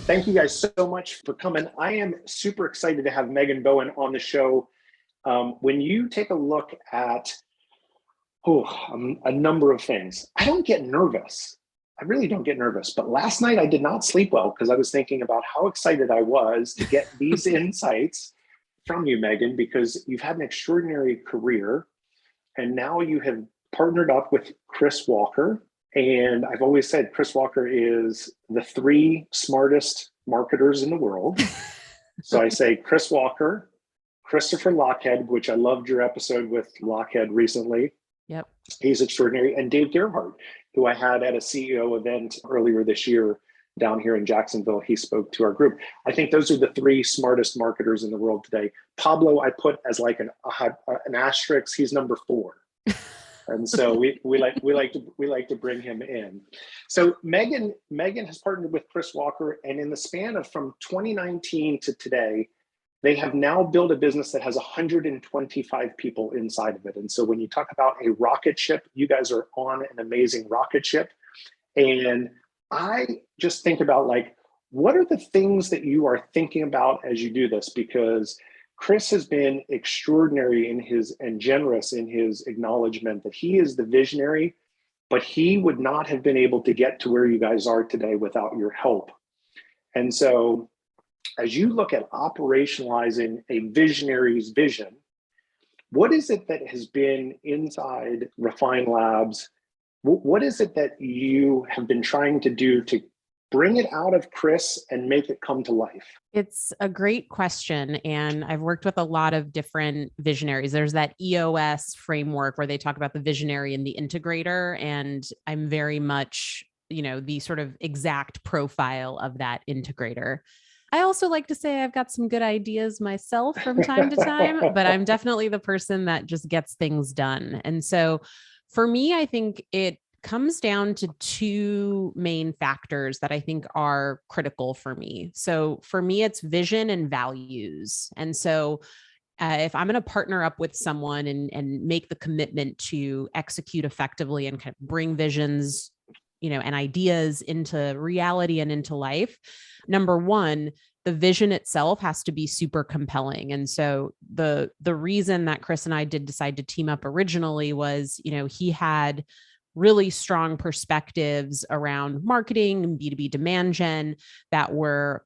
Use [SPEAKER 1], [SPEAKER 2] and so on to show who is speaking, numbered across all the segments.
[SPEAKER 1] Thank you guys so much for coming. I am super excited to have Megan Bowen on the show. When you take a look at a number of things, I don't get nervous. I really don't get nervous. But last night I did not sleep well because I was thinking about how excited I was to get these insights from you, Megan, because you've had an extraordinary career and now you have partnered up with Chris Walker. And I've always said Chris Walker is the three smartest marketers in the world. So I say Chris Walker, Christopher Lochhead, which I loved your episode with Lochhead recently.
[SPEAKER 2] Yep.
[SPEAKER 1] He's extraordinary. And Dave Gerhardt, who I had at a CEO event earlier this year down here in Jacksonville. He spoke to our group. I think those are the three smartest marketers in the world today. Pablo, I put as like an asterisk. He's number 4. And so we like to bring him in. So Megan has partnered with Chris Walker, and in the span of from 2019 to today, they have now built a business that has 125 people inside of it. And so when you talk about a rocket ship, you guys are on an amazing rocket ship. And I just think about like, what are the things that you are thinking about as you do this? Because Chris has been extraordinary and generous in his acknowledgement that he is the visionary, but he would not have been able to get to where you guys are today without your help. And so as you look at operationalizing a visionary's vision, what is it that has been inside Refine Labs? What is it that you have been trying to do to bring it out of Chris and make it come to life?
[SPEAKER 2] It's a great question. And I've worked with a lot of different visionaries. There's that EOS framework where they talk about the visionary and the integrator. And I'm very much, the sort of exact profile of that integrator. I also like to say I've got some good ideas myself from time to time, but I'm definitely the person that just gets things done. And so for me, I think it comes down to 2 main factors that I think are critical for me. So for me, it's vision and values. And so if I'm going to partner up with someone and make the commitment to execute effectively and kind of bring visions, and ideas into reality and into life, number 1, the vision itself has to be super compelling. And so the reason that Chris and I did decide to team up originally was, he had really strong perspectives around marketing and B2B demand gen that were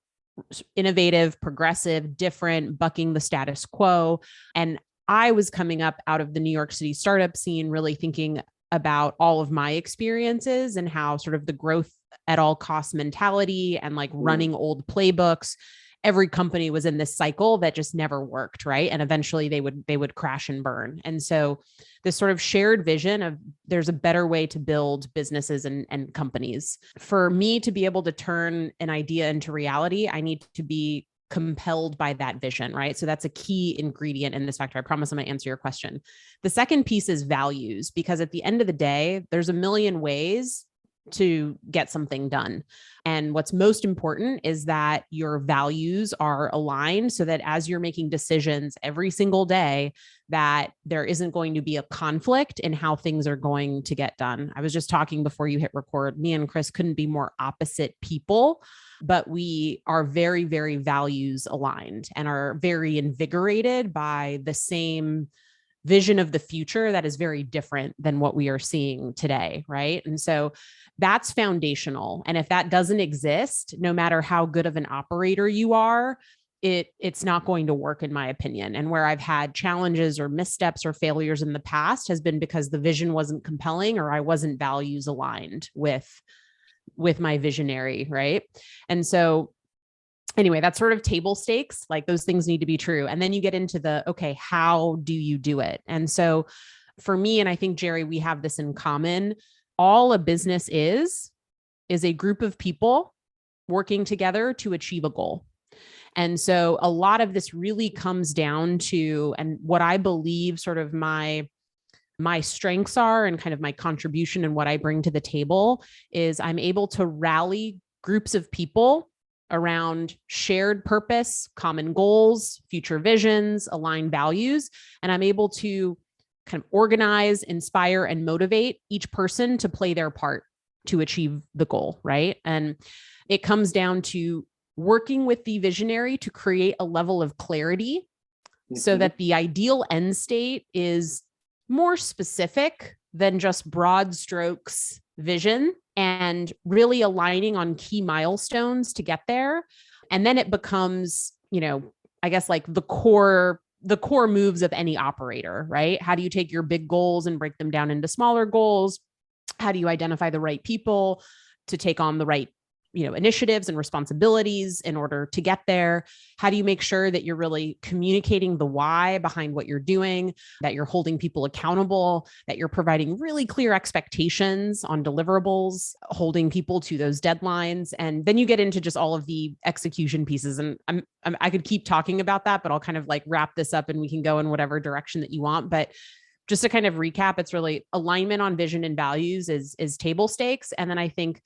[SPEAKER 2] innovative, progressive, different, bucking the status quo. And I was coming up out of the New York City startup scene, really thinking about all of my experiences and how sort of the growth at all cost mentality and like running old playbooks, every company was in this cycle that just never worked, right? And eventually they would crash and burn. And so this sort of shared vision of there's a better way to build businesses and companies. For me to be able to turn an idea into reality, I need to be compelled by that vision, right? So that's a key ingredient in this factor. I promise I'm going to answer your question. The second piece is values, because at the end of the day, there's a million ways to get something done. And what's most important is that your values are aligned so that as you're making decisions every single day, that there isn't going to be a conflict in how things are going to get done. I was just talking before you hit record, me and Chris couldn't be more opposite people, but we are very, very values aligned and are very invigorated by the same vision of the future that is very different than what we are seeing today, right? And so that's foundational. And if that doesn't exist, no matter how good of an operator you are, it's not going to work, in my opinion. And where I've had challenges or missteps or failures in the past has been because the vision wasn't compelling or I wasn't values aligned with my visionary, right? And so anyway, that's sort of table stakes. Like those things need to be true. And then you get into okay, how do you do it? And so for me, and I think, Jerry, we have this in common, all a business is a group of people working together to achieve a goal. And so a lot of this really comes down to, and what I believe sort of my strengths are and kind of my contribution and what I bring to the table is I'm able to rally groups of people around shared purpose, common goals, future visions, aligned values. And I'm able to kind of organize, inspire, and motivate each person to play their part to achieve the goal, right? And it comes down to working with the visionary to create a level of clarity so that the ideal end state is more specific than just broad strokes vision, and really aligning on key milestones to get there. And then it becomes, I guess like the core moves of any operator, right? How do you take your big goals and break them down into smaller goals? How do you identify the right people to take on the right initiatives and responsibilities in order to get there? How do you make sure that you're really communicating the why behind what you're doing, that you're holding people accountable, that you're providing really clear expectations on deliverables, holding people to those deadlines? And then you get into just all of the execution pieces. And I could keep talking about that, but I'll kind of like wrap this up and we can go in whatever direction that you want. But just to kind of recap, it's really alignment on vision and values is table stakes. And then I think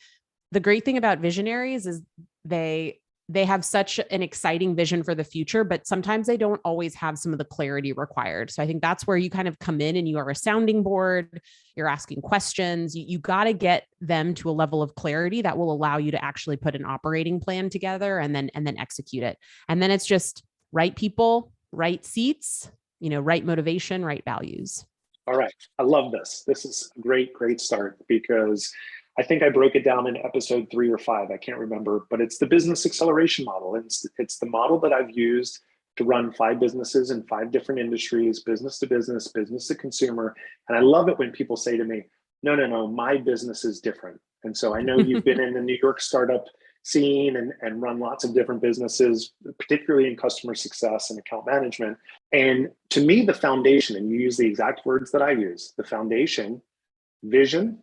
[SPEAKER 2] the great thing about visionaries is they have such an exciting vision for the future, but sometimes they don't always have some of the clarity required. So I think that's where you kind of come in and you are a sounding board, you're asking questions. You got to get them to a level of clarity that will allow you to actually put an operating plan together and then execute it. And then it's just right people, right seats, right motivation, right values.
[SPEAKER 1] All right. I love this. This is a great start, because I think I broke it down in episode 3 or 5. I can't remember, but it's the business acceleration model. It's the model that I've used to run 5 businesses in 5 different industries, business to business, business to consumer. And I love it when people say to me, no, my business is different. And so I know you've been in the New York startup scene and run lots of different businesses, particularly in customer success and account management. And to me, the foundation, and you use the exact words that I use, the foundation, vision,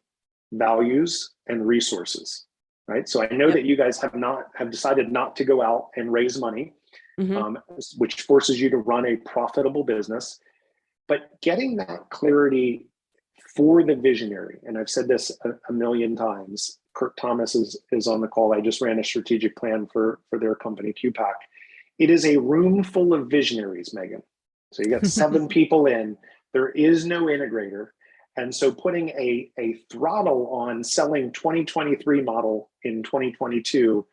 [SPEAKER 1] values, and resources, right? So I know that you guys have decided not to go out and raise money, which forces you to run a profitable business. But getting that clarity for the visionary, and I've said this a million times, Kurt Thomas is on the call. I just ran a strategic plan for their company, QPAC. It is a room full of visionaries, Megan. So you got 7 people in, there is no integrator. And so putting a throttle on selling 2023 model in 2022,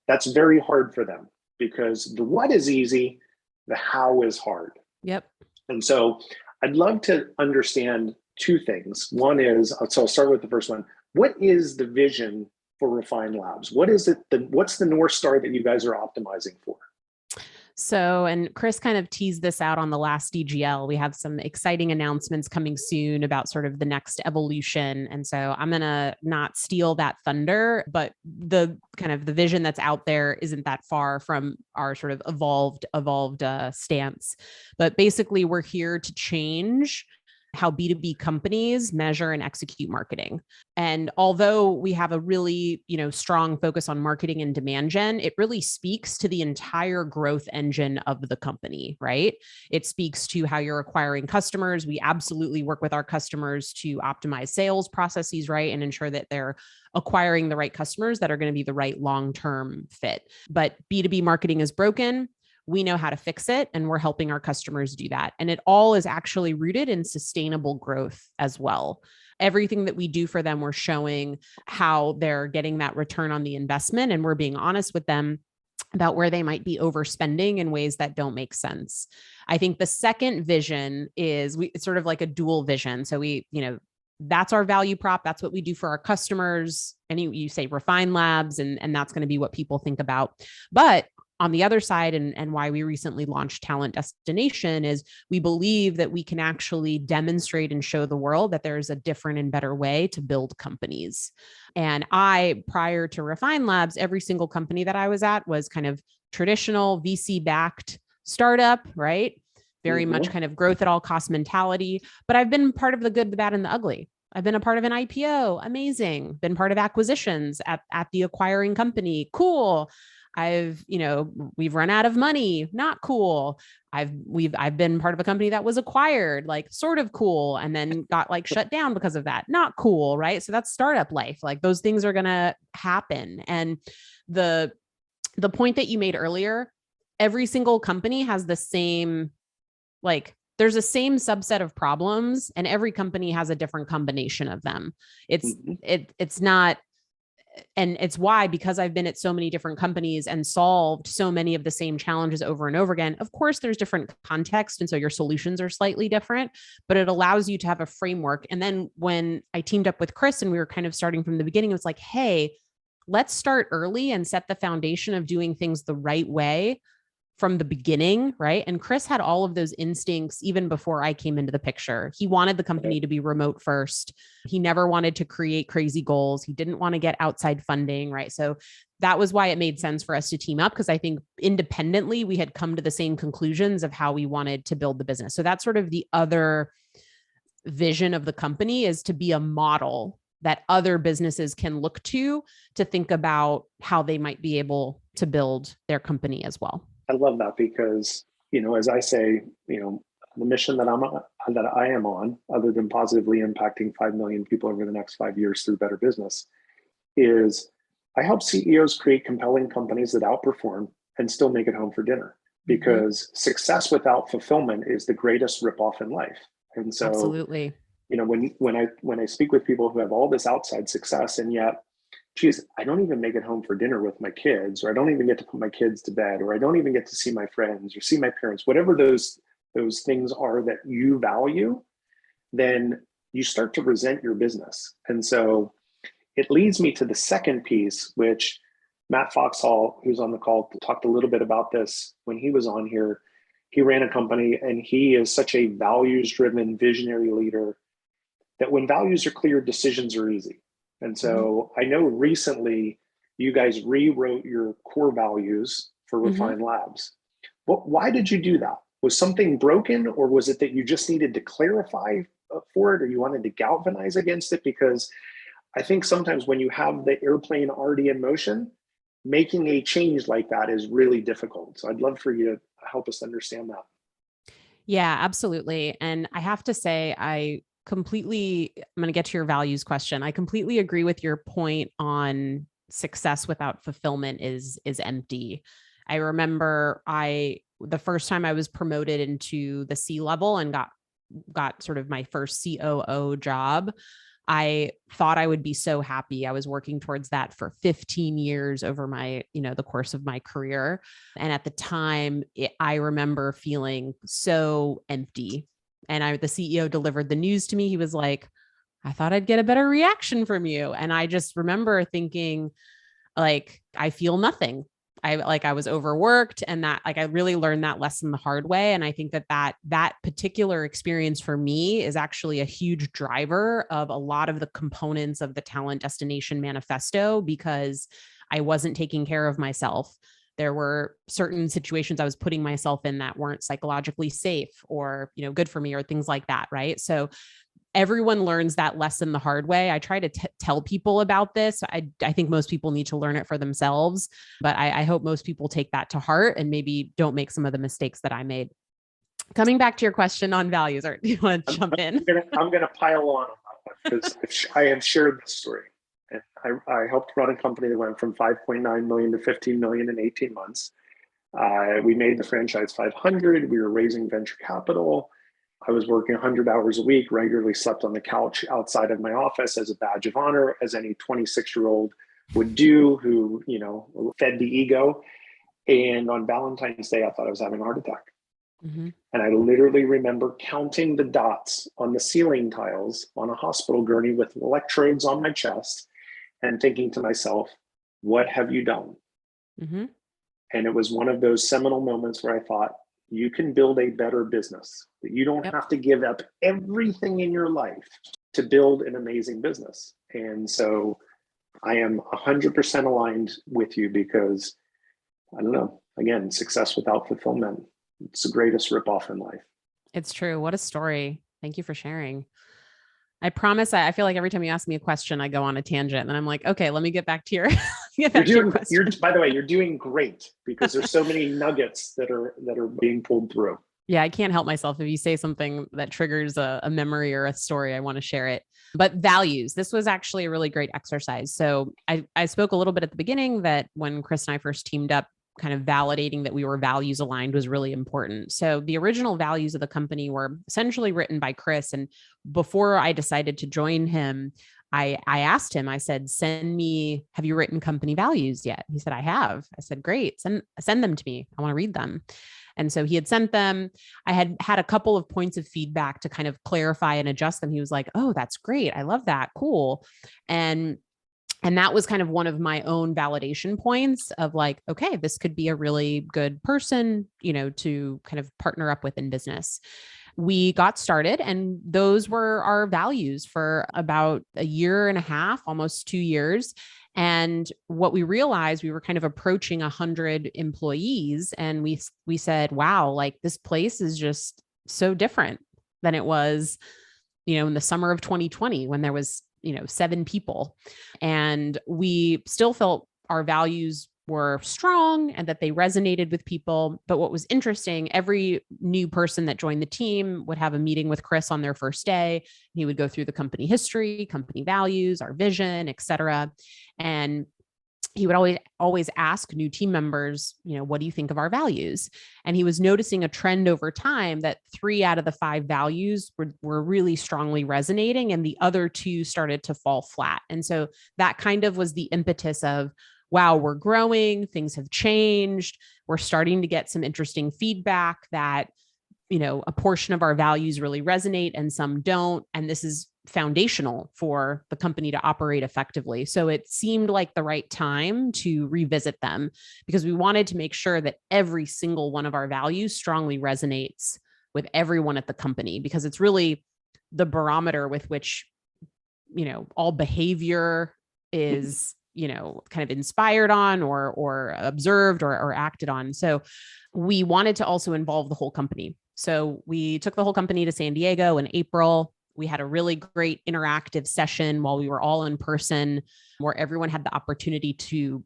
[SPEAKER 1] that's very hard for them, because the what is easy, the how is hard.
[SPEAKER 2] Yep.
[SPEAKER 1] And so I'd love to understand 2 things. One is, so I'll start with the first one. What is the vision for Refine Labs? What's the North Star that you guys are optimizing for?
[SPEAKER 2] So, and Chris kind of teased this out on the last DGL. We have some exciting announcements coming soon about sort of the next evolution. And so I'm going to not steal that thunder, but the kind of the vision that's out there isn't that far from our sort of evolved stance. But basically, we're here to change how B2B companies measure and execute marketing. And although we have a really, strong focus on marketing and demand gen, it really speaks to the entire growth engine of the company, right? It speaks to how you're acquiring customers. We absolutely work with our customers to optimize sales processes, right? And ensure that they're acquiring the right customers that are going to be the right long-term fit. But B2B marketing is broken. We know how to fix it, and we're helping our customers do that. And it all is actually rooted in sustainable growth as well. Everything that we do for them, we're showing how they're getting that return on the investment, and we're being honest with them about where they might be overspending in ways that don't make sense. I think the second vision is it's sort of like a dual vision. So that's our value prop. That's what we do for our customers. And you say Refine Labs, and that's going to be what people think about. But on the other side, and why we recently launched Talent Destination, is we believe that we can actually demonstrate and show the world that there's a different and better way to build companies. And prior to Refine Labs, every single company that I was at was kind of traditional VC-backed startup, right? Very much kind of growth at all cost mentality. But I've been part of the good, the bad, and the ugly. I've been a part of an IPO, amazing. Been part of acquisitions at the acquiring company, cool. We've run out of money, not cool. I've been part of a company that was acquired, like sort of cool, and then got like shut down because of that, not cool, right? So that's startup life. Like those things are going to happen. And the point that you made earlier, every single company has the same, there's a same subset of problems, and every company has a different combination of them. It's not And it's why, because I've been at so many different companies and solved so many of the same challenges over and over again, of course, there's different context. And so your solutions are slightly different, but it allows you to have a framework. And then when I teamed up with Chris and we were kind of starting from the beginning, it was like, hey, let's start early and set the foundation of doing things the right way from the beginning, right? And Chris had all of those instincts even before I came into the picture. He wanted the company to be remote first. He never wanted to create crazy goals. He didn't want to get outside funding, right? So that was why it made sense for us to team up, because I think independently we had come to the same conclusions of how we wanted to build the business. So that's sort of the other vision of the company, is to be a model that other businesses can look to think about how they might be able to build their company as well.
[SPEAKER 1] I love that because, as I say, the mission that I am on, other than positively impacting 5 million people over the next 5 years through better business, is I help CEOs create compelling companies that outperform and still make it home for dinner. Because success without fulfillment is the greatest ripoff in life. And so,
[SPEAKER 2] absolutely,
[SPEAKER 1] when I speak with people who have all this outside success, and yet, geez, I don't even make it home for dinner with my kids, or I don't even get to put my kids to bed, or I don't even get to see my friends or see my parents, whatever those things are that you value, then you start to resent your business. And so it leads me to the second piece, which Matt Foxhall, who's on the call, talked a little bit about this when he was on here. He ran a company, and he is such a values-driven visionary leader that when values are clear, decisions are easy. And so I know recently you guys rewrote your core values for Refined Labs. Why did you do that? Was something broken, or was it that you just needed to clarify for it, or you wanted to galvanize against it? Because I think sometimes when you have the airplane already in motion, making a change like that is really difficult. So I'd love for you to help us understand that.
[SPEAKER 2] Yeah, absolutely. And I have to say, I'm going to get to your values question. I completely agree with your point on success without fulfillment is empty. I remember the first time I was promoted into the C-level and got sort of my first COO job, I thought I would be so happy. I was working towards that for 15 years over the course of my career. And at the time, I remember feeling so empty. And the CEO delivered the news to me. He was like, I thought I'd get a better reaction from you. And I just remember thinking, like, I feel nothing. I was overworked, and that, like, I really learned that lesson the hard way. And I think that particular experience for me is actually a huge driver of a lot of the components of the Talent Destination Manifesto, because I wasn't taking care of myself. There were certain situations I was putting myself in that weren't psychologically safe or, good for me, or things like that. Right. So everyone learns that lesson the hard way. I try to tell people about this. I think most people need to learn it for themselves, but I hope most people take that to heart and maybe don't make some of the mistakes that I made. Coming back to your question on values, or do you want to jump in?
[SPEAKER 1] I'm going to pile on that one, because I have shared this story. And I helped run a company that went from 5.9 million to 15 million in 18 months. We made the franchise 500. We were raising venture capital. I was working 100 hours a week, regularly slept on the couch outside of my office as a badge of honor, as any 26-year-old would do, who, fed the ego. And on Valentine's Day, I thought I was having a heart attack. And I literally remember counting the dots on the ceiling tiles on a hospital gurney with electrodes on my chest and thinking to myself, what have you done? And it was one of those seminal moments where I thought, you can build a better business. You don't have to give up everything in your life to build an amazing business. And so I am 100% aligned with you, because I don't know, again, success without fulfillment, it's the greatest ripoff in life.
[SPEAKER 2] It's true. What a story. Thank you for sharing. I promise. I feel like every time you ask me a question, I go on a tangent, and then I'm like, okay, let me get back to your,
[SPEAKER 1] by the way, you're doing great, because there's so many nuggets that are being pulled through.
[SPEAKER 2] Yeah, I can't help myself. If you say something that triggers a memory or a story, I want to share it. But values, this was actually a really great exercise. So I spoke a little bit at the beginning that when Chris and I first teamed up, kind of validating that we were values aligned was really important. So the original values of the company were essentially written by Chris. And before I decided to join him, I asked him, I said, have you written company values yet? He said, I have. I said, great, send them to me. I want to read them. And so he had sent them. I had a couple of points of feedback to kind of clarify and adjust them. He was like, oh, that's great. I love that. Cool. And that was kind of one of my own validation points of like, okay, this could be a really good person, to kind of partner up with in business. We got started, and those were our values for about a year and a half, almost 2 years. And what we realized, we were kind of approaching 100 employees, and we said, wow, like this place is just so different than it was, in the summer of 2020 when there was 7 people. And we still felt our values were strong and that they resonated with people. But what was interesting, every new person that joined the team would have a meeting with Chris on their first day. He would go through the company history, company values, our vision, et cetera. And he would always ask new team members, what do you think of our values? And he was noticing a trend over time that 3 out of the 5 values were really strongly resonating, and the other 2 started to fall flat. And so that kind of was the impetus of, wow, we're growing, things have changed. We're starting to get some interesting feedback that, a portion of our values really resonate and some don't. And this is foundational for the company to operate effectively. So it seemed like the right time to revisit them, because we wanted to make sure that every single one of our values strongly resonates with everyone at the company, because it's really the barometer with which, all behavior is, kind of inspired on or observed or acted on. So we wanted to also involve the whole company. So we took the whole company to San Diego in April. We had a really great interactive session while we were all in person, where everyone had the opportunity to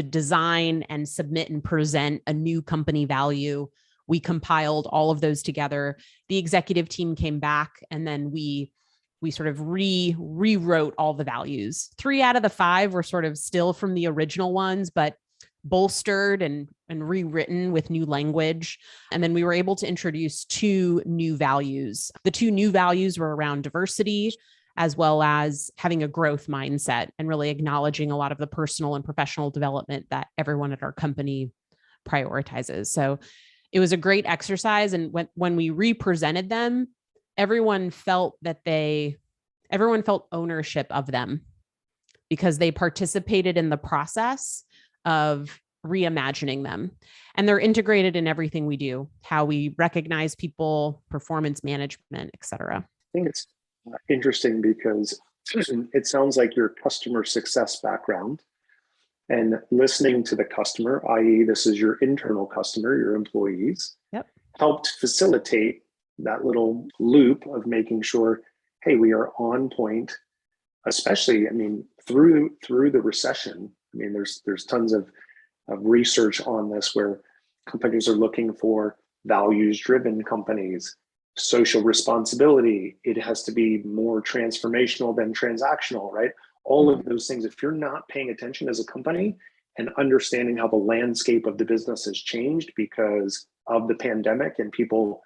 [SPEAKER 2] design and submit and present a new company value. We compiled all of those together. The executive team came back, and then we sort of rewrote all the values. 3 out of the 5 were sort of still from the original ones, but bolstered and rewritten with new language. And then we were able to introduce 2 new values. The 2 new values were around diversity, as well as having a growth mindset and really acknowledging a lot of the personal and professional development that everyone at our company prioritizes. So it was a great exercise. And when we represented them, everyone felt ownership of them, because they participated in the process of reimagining them. And they're integrated in everything we do, how we recognize people, performance management, et cetera.
[SPEAKER 1] I think it's interesting because it sounds like your customer success background and listening to the customer, i.e. this is your internal customer, your employees,
[SPEAKER 2] Yep.
[SPEAKER 1] helped facilitate that little loop of making sure, hey, we are on point, especially, through the recession. There's tons of research on this where companies are looking for values-driven companies, social responsibility. It has to be more transformational than transactional, right? All of those things. If you're not paying attention as a company and understanding how the landscape of the business has changed because of the pandemic and people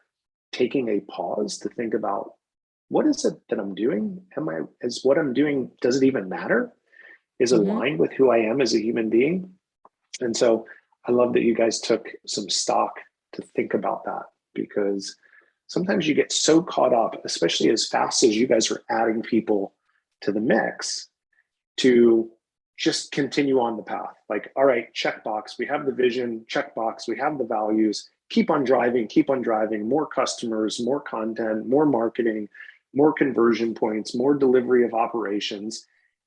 [SPEAKER 1] taking a pause to think about, what is it that I'm doing? Is what I'm doing, does it even matter? Is aligned with who I am as a human being? And so I love that you guys took some stock to think about that, because sometimes you get so caught up, especially as fast as you guys are adding people to the mix, to just continue on the path. Like, all right, checkbox, we have the vision, checkbox, we have the values, keep on driving, more customers, more content, more marketing, more conversion points, more delivery of operations.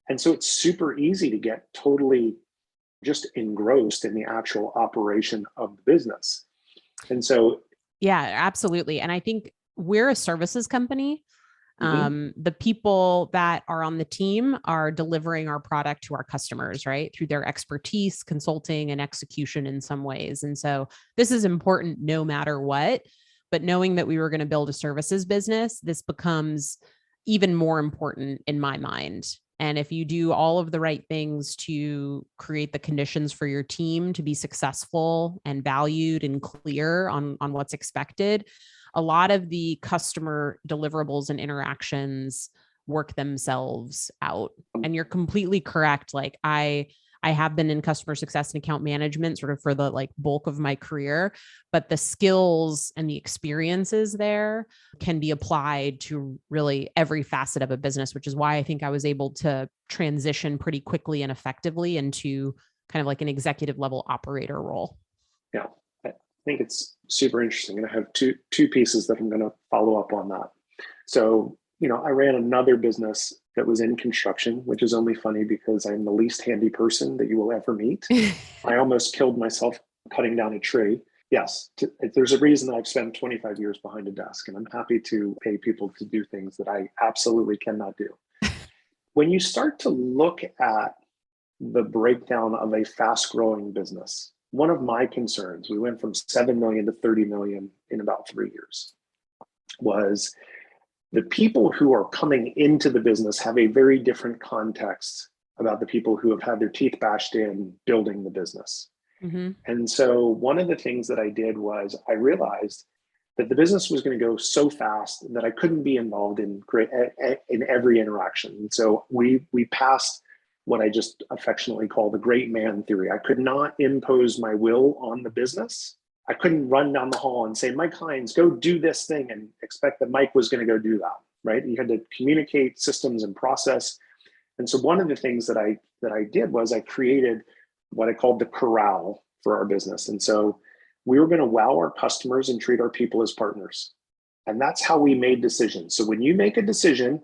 [SPEAKER 1] And so it's super easy to get totally just engrossed in the actual operation of the business. And so,
[SPEAKER 2] yeah, absolutely. And I think we're a services company. The people that are on the team are delivering our product to our customers, right? Through their expertise, consulting, and execution in some ways. And so this is important no matter what, but knowing that we were going to build a services business, this becomes even more important in my mind. And if you do all of the right things to create the conditions for your team to be successful and valued and clear on what's expected, a lot of the customer deliverables and interactions work themselves out. And you're completely correct. Like I have been in customer success and account management sort of for the like bulk of my career, but the skills and the experiences there can be applied to really every facet of a business, which is why I think I was able to transition pretty quickly and effectively into kind of like an executive level operator role.
[SPEAKER 1] Yeah, I think it's super interesting. And I have two pieces that I'm going to follow up on that. So, I ran another business that was in construction, which is only funny because I'm the least handy person that you will ever meet. I almost killed myself cutting down a tree. Yes, there's a reason I've spent 25 years behind a desk, and I'm happy to pay people to do things that I absolutely cannot do. When you start to look at the breakdown of a fast growing business, one of my concerns, we went from 7 million to 30 million in about 3 years, was the people who are coming into the business have a very different context about the people who have had their teeth bashed in building the business. Mm-hmm. And so one of the things that I did was I realized that the business was going to go so fast that I couldn't be involved in every interaction. And so we passed what I just affectionately call the great man theory. I could not impose my will on the business. I couldn't run down the hall and say, Mike Hines, go do this thing and expect that Mike was going to go do that, right? You had to communicate systems and process. And so one of the things that I did was I created what I called the corral for our business. And so we were going to wow our customers and treat our people as partners. And that's how we made decisions. So when you make a decision,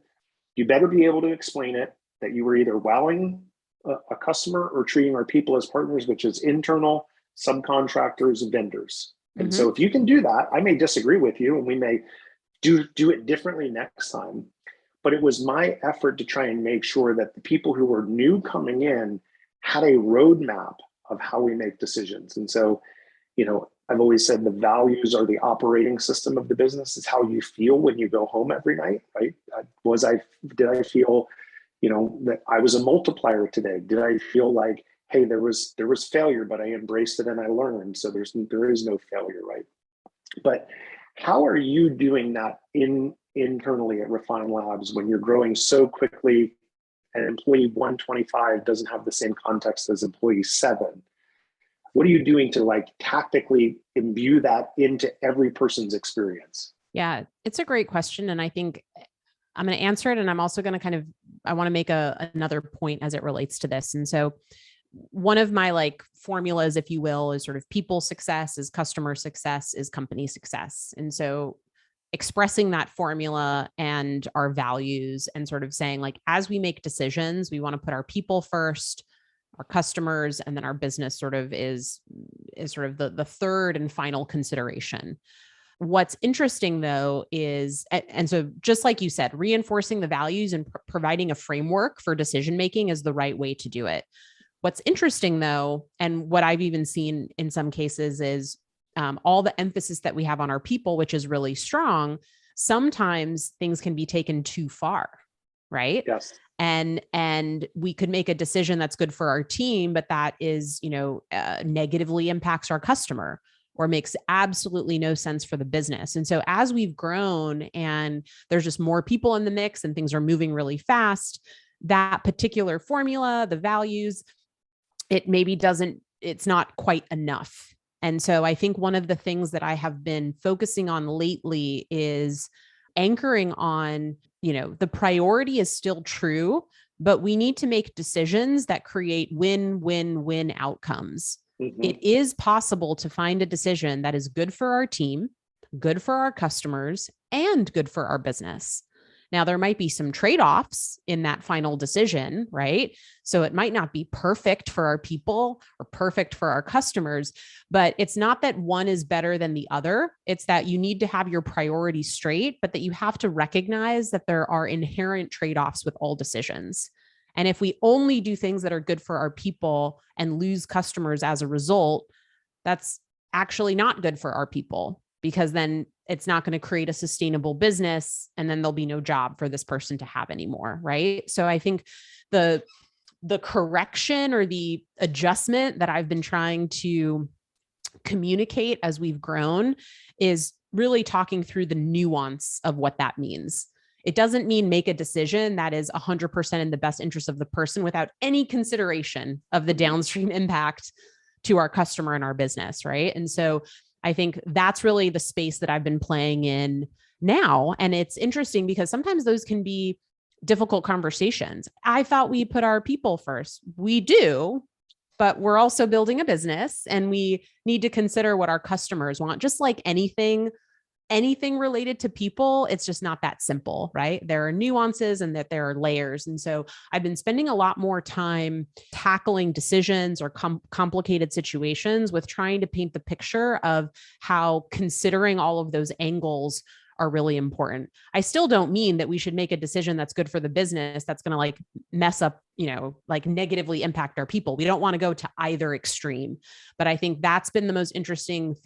[SPEAKER 1] you better be able to explain it, that you were either wowing a customer or treating our people as partners, which is internal, subcontractors, vendors. And so if you can do that, I may disagree with you and we may do it differently next time. But it was my effort to try and make sure that the people who were new coming in had a roadmap of how we make decisions. And so, I've always said the values are the operating system of the business. It's how you feel when you go home every night, right? Did I feel, that I was a multiplier today? Did I feel like, hey, there was failure, but I embraced it and I learned. So there is no failure, right? But how are you doing that internally at Refine Labs when you're growing so quickly and employee 125 doesn't have the same context as employee 7? What are you doing to tactically imbue that into every person's experience?
[SPEAKER 2] Yeah, it's a great question. And I think I'm going to answer it. And I'm also going to I want to make another point as it relates to this. And so one of my formulas, if you will, is sort of people success, is customer success, is company success. And so expressing that formula and our values and sort of saying as we make decisions, we want to put our people first, our customers, and then our business sort of is sort of the third and final consideration. What's interesting though is, and so just like you said, reinforcing the values and providing a framework for decision-making is the right way to do it. What's interesting though, and what I've even seen in some cases is all the emphasis that we have on our people, which is really strong. Sometimes things can be taken too far, right?
[SPEAKER 1] Yes.
[SPEAKER 2] And we could make a decision that's good for our team, but that is, negatively impacts our customer or makes absolutely no sense for the business. And so as we've grown and there's just more people in the mix and things are moving really fast, that particular formula, the values, it's not quite enough. And so I think one of the things that I have been focusing on lately is anchoring on, the priority is still true, but we need to make decisions that create win-win-win outcomes. Mm-hmm. It is possible to find a decision that is good for our team, good for our customers, and good for our business. Now, there might be some trade-offs in that final decision, right? So it might not be perfect for our people or perfect for our customers, but it's not that one is better than the other. It's that you need to have your priorities straight, but that you have to recognize that there are inherent trade-offs with all decisions. And if we only do things that are good for our people and lose customers as a result, that's actually not good for our people, because then it's not going to create a sustainable business, and then there'll be no job for this person to have anymore, right? So I think the correction or the adjustment that I've been trying to communicate as we've grown is really talking through the nuance of what that means. It doesn't mean make a decision that is 100% in the best interest of the person without any consideration of the downstream impact to our customer and our business, right? And so I think that's really the space that I've been playing in now. And it's interesting because sometimes those can be difficult conversations. I thought we put our people first. We do, but we're also building a business and we need to consider what our customers want. Just like anything related to people, it's just not that simple, right? There are nuances and that there are layers. And so I've been spending a lot more time tackling decisions or complicated situations with trying to paint the picture of how considering all of those angles are really important. I still don't mean that we should make a decision that's good for the business that's going to like mess up, like negatively impact our people. We don't want to go to either extreme. But I think that's been the most interesting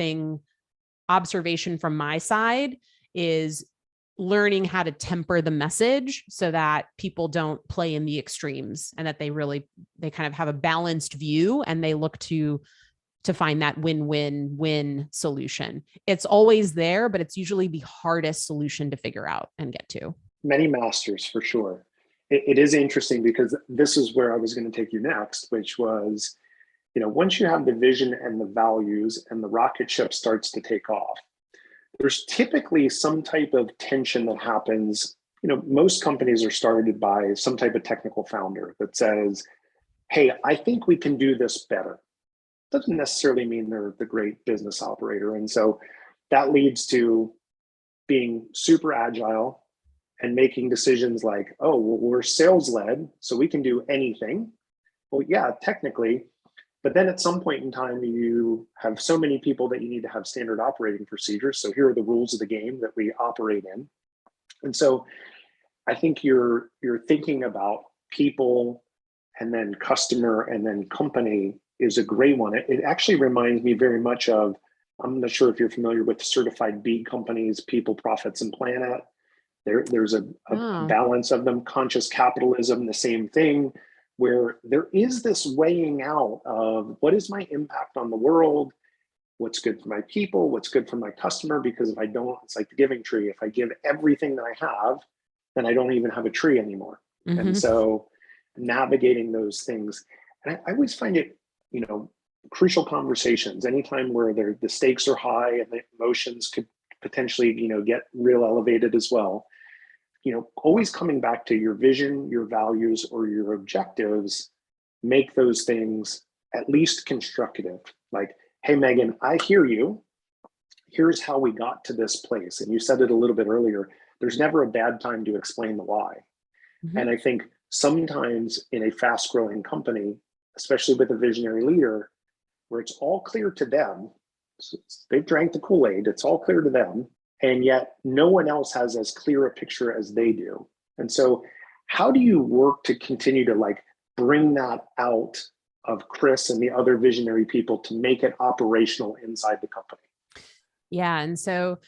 [SPEAKER 2] observation from my side is learning how to temper the message so that people don't play in the extremes and that they kind of have a balanced view and they look to find that win-win-win solution. It's always there, but it's usually the hardest solution to figure out and get to.
[SPEAKER 1] Many masters for sure. It is interesting because this is where I was going to take you next, which was, once you have the vision and the values and the rocket ship starts to take off, there's typically some type of tension that happens. Most companies are started by some type of technical founder that says, hey, I think we can do this better. Doesn't necessarily mean they're the great business operator. And so that leads to being super agile and making decisions like, oh, well, we're sales led, so we can do anything. Well, yeah, technically. But then at some point in time, you have so many people that you need to have standard operating procedures. So here are the rules of the game that we operate in. And so I think you're thinking about people and then customer and then company is a great one. It actually reminds me very much of, I'm not sure if you're familiar with the certified B companies, People, Profits, and Planet. There's a balance of them. Conscious capitalism, the same thing, where there is this weighing out of what is my impact on the world, what's good for my people, what's good for my customer, because if I don't, it's like the giving tree. If I give everything that I have, then I don't even have a tree anymore. Mm-hmm. And so navigating those things, and I always find it, crucial conversations, anytime where the stakes are high and the emotions could potentially, get real elevated as well. Always coming back to your vision, your values, or your objectives, make those things at least constructive. Like, hey, Megan, I hear you. Here's how we got to this place. And you said it a little bit earlier, there's never a bad time to explain the why. Mm-hmm. And I think sometimes in a fast growing company, especially with a visionary leader, where it's all clear to them, so they've drank the Kool-Aid, it's all clear to them, and yet no one else has as clear a picture as they do. And so how do you work to continue to bring that out of Chris and the other visionary people to make it operational inside the company?
[SPEAKER 2] Yeah. And so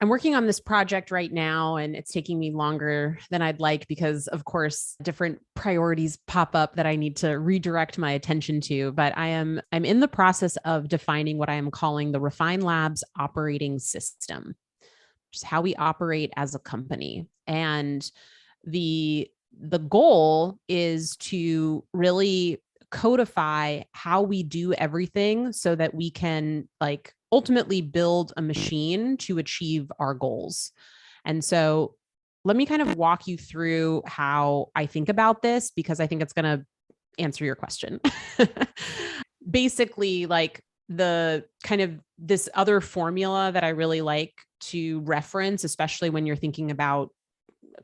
[SPEAKER 2] I'm working on this project right now, and it's taking me longer than I'd like because, of course, different priorities pop up that I need to redirect my attention to. But I'm in the process of defining what I am calling the Refine Labs operating system, which is how we operate as a company. And the goal is to really codify how we do everything so that we can ultimately build a machine to achieve our goals. And so let me kind of walk you through how I think about this, because I think it's going to answer your question. Basically, the kind of this other formula that I really like to reference, especially when you're thinking about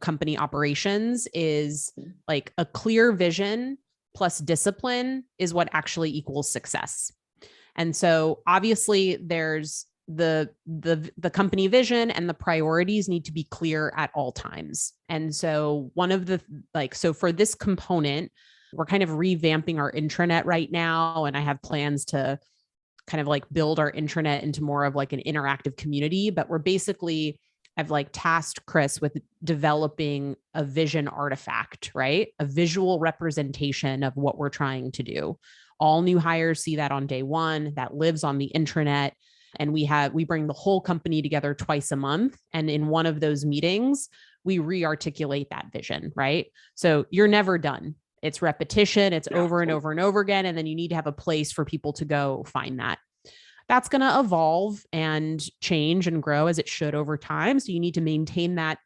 [SPEAKER 2] company operations, is a clear vision plus discipline is what actually equals success. And so obviously there's the company vision and the priorities need to be clear at all times. And so one of the, so for this component, we're kind of revamping our intranet right now. And I have plans to kind of build our intranet into more of an interactive community, but I've tasked Chris with developing a vision artifact, right? A visual representation of what we're trying to do. All new hires see that on day one. That lives on the intranet. And we bring the whole company together twice a month. And in one of those meetings, we re-articulate that vision, right? So you're never done. It's repetition, it's over and over and over again. And then you need to have a place for people to go find that. That's going to evolve and change and grow as it should over time. So you need to maintain that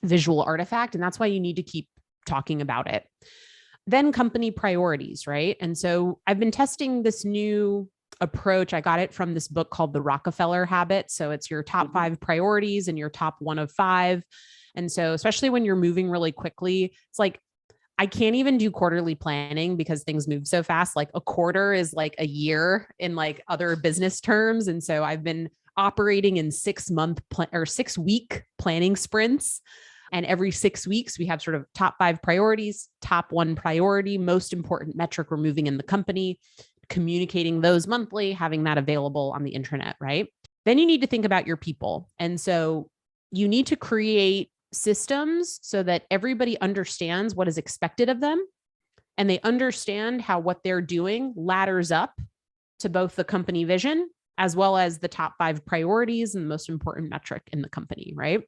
[SPEAKER 2] visual artifact. And that's why you need to keep talking about it. Then company priorities, right? And so I've been testing this new approach. I got it from this book called The Rockefeller Habit. So it's your top 5 priorities and your top 1 of 5. And so, especially when you're moving really quickly, it's like, I can't even do quarterly planning because things move so fast. Like a quarter is like a year in like other business terms. And so I've been operating in 6-week planning sprints. And every 6 weeks, we have sort of top 5 priorities, top 1 priority, most important metric we're moving in the company, communicating those monthly, having that available on the intranet, right? Then you need to think about your people. And so you need to create systems so that everybody understands what is expected of them and they understand how what they're doing ladders up to both the company vision as well as the top 5 priorities and the most important metric in the company, right?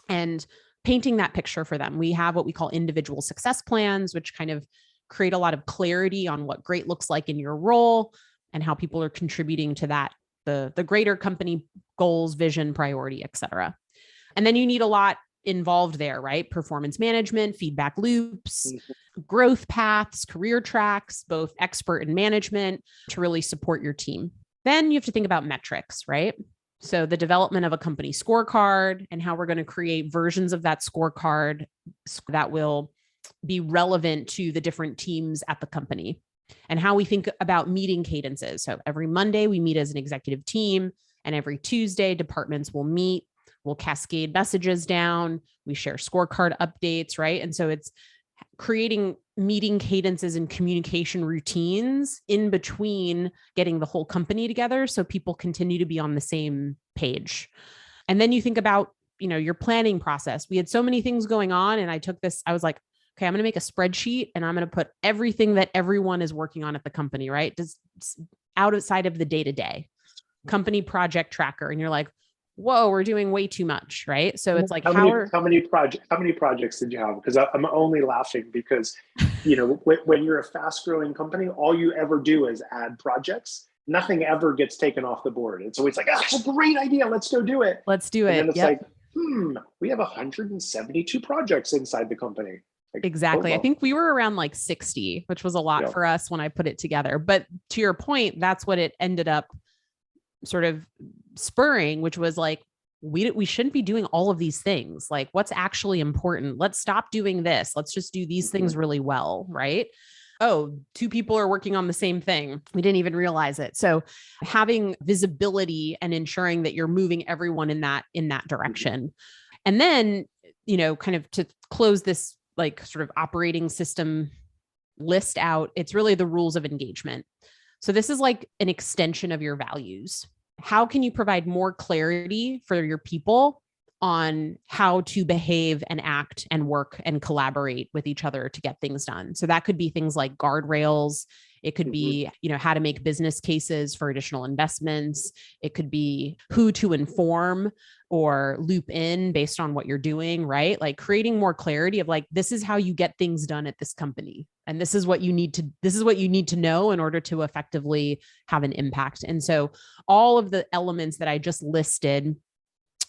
[SPEAKER 2] And painting that picture for them. We have what we call individual success plans, which kind of create a lot of clarity on what great looks like in your role and how people are contributing to that, the greater company goals, vision, priority, et cetera. And then you need a lot involved there, right? Performance management, feedback loops, growth paths, career tracks, both expert and management to really support your team. Then you have to think about metrics, right? So the development of a company scorecard and how we're going to create versions of that scorecard that will be relevant to the different teams at the company and how we think about meeting cadences. So every Monday we meet as an executive team and every Tuesday departments will meet, we'll cascade messages down, we share scorecard updates, right? And so it's creating meeting cadences and communication routines in between getting the whole company together so people continue to be on the same page. And then you think about, your planning process. We had so many things going on and I was like, okay, I'm going to make a spreadsheet and I'm going to put everything that everyone is working on at the company, right? Just outside of the day-to-day company project tracker. And you're like, whoa, we're doing way too much, right? So it's like,
[SPEAKER 1] how many projects did you have? Because I'm only laughing because, when you're a fast growing company, all you ever do is add projects. Nothing ever gets taken off the board. It's always like, that's a great idea. Let's go do it.
[SPEAKER 2] Let's do it.
[SPEAKER 1] And then it's like, we have 172 projects inside the company. Like,
[SPEAKER 2] exactly. I think we were around like 60, which was a lot for us when I put it together. But to your point, that's what it ended up sort of spurring, which was like, we shouldn't be doing all of these things. Like, what's actually important? Let's stop doing this. Let's just do these things really well, right? Oh, 2 people are working on the same thing. We didn't even realize it. So having visibility and ensuring that you're moving everyone in that direction. And then, kind of to close this like sort of operating system list out, it's really the rules of engagement. So this is like an extension of your values. How can you provide more clarity for your people on how to behave and act and work and collaborate with each other to get things done? So that could be things like guardrails. It could be, how to make business cases for additional investments. It could be who to inform or loop in based on what you're doing, right? Like creating more clarity of like, this is how you get things done at this company. And this is what you need to know in order to effectively have an impact. And so all of the elements that I just listed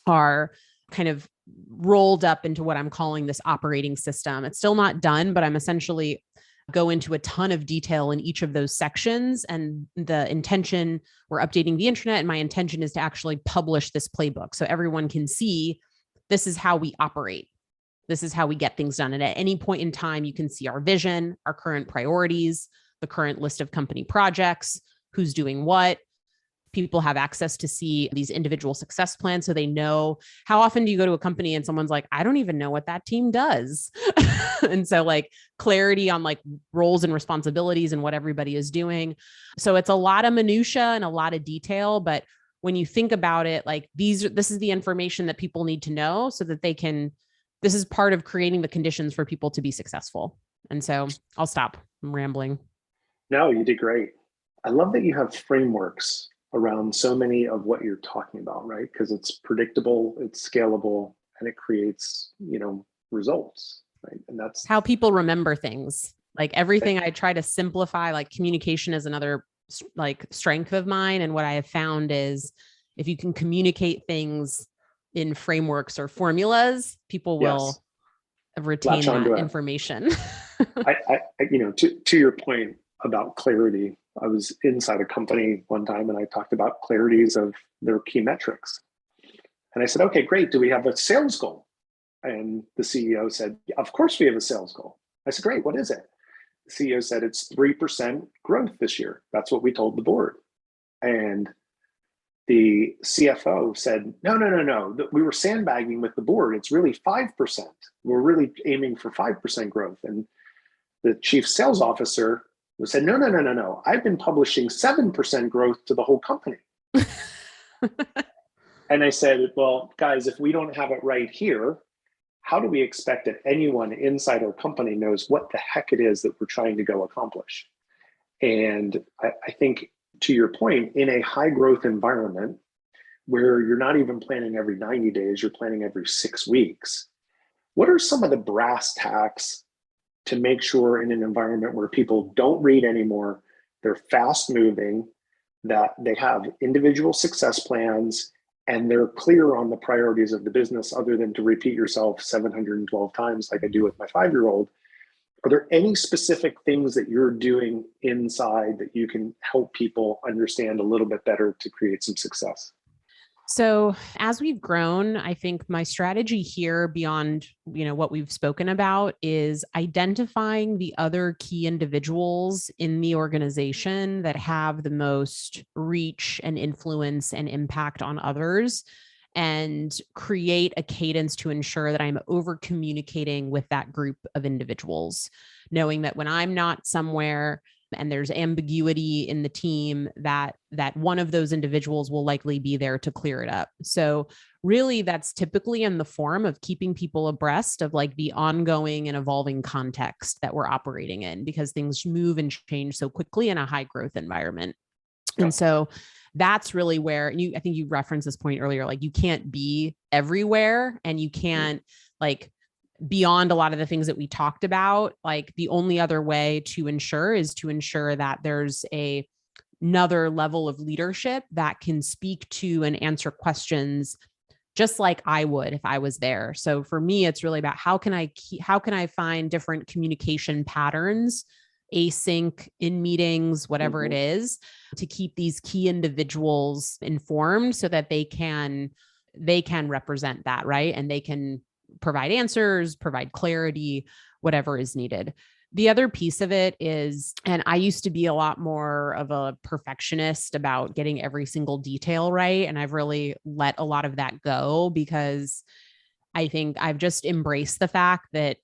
[SPEAKER 2] are kind of rolled up into what I'm calling this operating system. It's still not done, but I'm essentially go into a ton of detail in each of those sections. And the intention, we're updating the internet, and my intention is to actually publish this playbook so everyone can see this is how we operate. This is how we get things done. And at any point in time, you can see our vision, our current priorities, the current list of company projects, who's doing what. People have access to see these individual success plans so they know. How often do you go to a company and someone's like, I don't even know what that team does? And so like clarity on like roles and responsibilities and what everybody is doing. So it's a lot of minutia and a lot of detail, but when you think about it, like this is the information that people need to know so that this is part of creating the conditions for people to be successful. And so I'll stop. I'm rambling.
[SPEAKER 1] No, you did great. I love that you have frameworks around so many of what you're talking about, right? Because it's predictable, it's scalable, and it creates, results, right? And that's
[SPEAKER 2] how people remember things. Like everything I try to simplify, like communication is another like strength of mine. And what I have found is if you can communicate things in frameworks or formulas, people will retain
[SPEAKER 1] latch onto
[SPEAKER 2] that
[SPEAKER 1] it.
[SPEAKER 2] information.
[SPEAKER 1] To your point about clarity, I was inside a company one time and I talked about clarities of their key metrics. And I said, okay, great. Do we have a sales goal? And the CEO said, of course we have a sales goal. I said, great. What is it? The CEO said, it's 3% growth this year. That's what we told the board. And the CFO said, no. We were sandbagging with the board. It's really 5%. We're really aiming for 5% growth. And the chief sales officer said, no. I've been publishing 7% growth to the whole company. And I said, well, guys, if we don't have it right here, how do we expect that anyone inside our company knows what the heck it is that we're trying to go accomplish? And I think, to your point, in a high growth environment where you're not even planning every 90 days, you're planning every 6 weeks, what are some of the brass tacks to make sure in an environment where people don't read anymore, they're fast moving, that they have individual success plans, and they're clear on the priorities of the business other than to repeat yourself 712 times like I do with my 5-year-old? Are there any specific things that you're doing inside that you can help people understand a little bit better to create some success?
[SPEAKER 2] So as we've grown, I think my strategy here beyond, what we've spoken about is identifying the other key individuals in the organization that have the most reach and influence and impact on others, and create a cadence to ensure that I'm over communicating with that group of individuals, knowing that when I'm not somewhere and there's ambiguity in the team, that one of those individuals will likely be there to clear it up. So really that's typically in the form of keeping people abreast of like the ongoing and evolving context that we're operating in, because things move and change so quickly in a high growth environment. And so that's really where I think you referenced this point earlier, like you can't be everywhere and you can't like beyond a lot of the things that we talked about, like the only other way to ensure is to ensure that there's another level of leadership that can speak to and answer questions just like I would if I was there. So for me, it's really about how can I find different communication patterns, async, in meetings, whatever it is, to keep these key individuals informed so that they can represent that, right? And they can provide answers, provide clarity, whatever is needed. The other piece of it is, and I used to be a lot more of a perfectionist about getting every single detail right. And I've really let a lot of that go because I think I've just embraced the fact that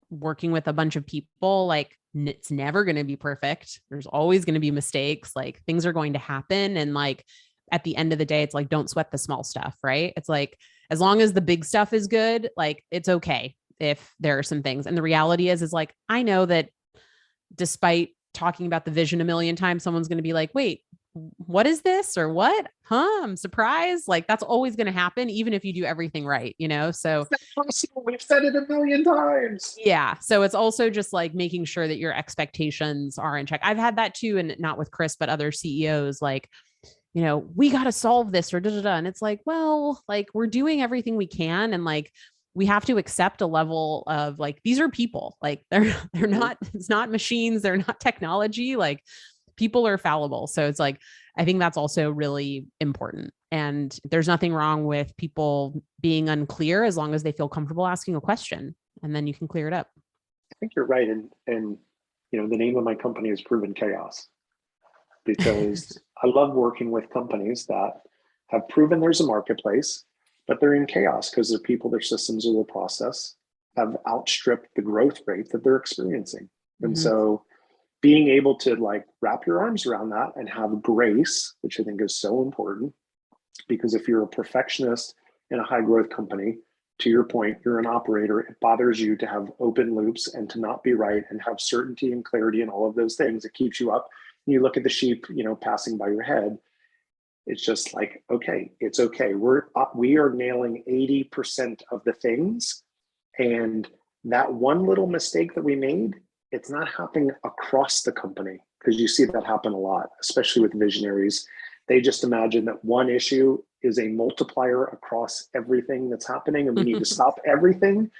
[SPEAKER 2] working with a bunch of people, like it's never going to be perfect. There's always going to be mistakes, like things are going to happen. And like, at the end of the day, it's like, don't sweat the small stuff, right? It's like, as long as the big stuff is good, like it's okay if there are some things. And the reality is like, I know that despite talking about the vision a million times, someone's going to be like, wait, what is this? Or what? I'm surprised. Like that's always going to happen, even if you do everything right, So
[SPEAKER 1] we've said it a million times.
[SPEAKER 2] Yeah. So it's also just like making sure that your expectations are in check. I've had that too, and not with Chris, but other CEOs, like, we got to solve this or da, da, da. And it's like, well, like we're doing everything we can. And like, we have to accept a level of like, these are people, like they're not, it's not machines. They're not technology. Like people are fallible. So it's like, I think that's also really important. And there's nothing wrong with people being unclear as long as they feel comfortable asking a question, and then you can clear it up.
[SPEAKER 1] I think you're right. And the name of my company is Proven Chaos, because I love working with companies that have proven there's a marketplace, but they're in chaos because their people, their systems, or their process have outstripped the growth rate that they're experiencing. And so being able to like wrap your arms around that and have grace, which I think is so important, because if you're a perfectionist in a high growth company, to your point, you're an operator, it bothers you to have open loops and to not be right and have certainty and clarity and all of those things. It keeps you up. You look at the sheep, passing by your head. It's just like, okay, it's okay. We are nailing 80% of the things. And that one little mistake that we made, it's not happening across the company, because you see that happen a lot, especially with visionaries. They just imagine that one issue is a multiplier across everything that's happening, and we need to stop everything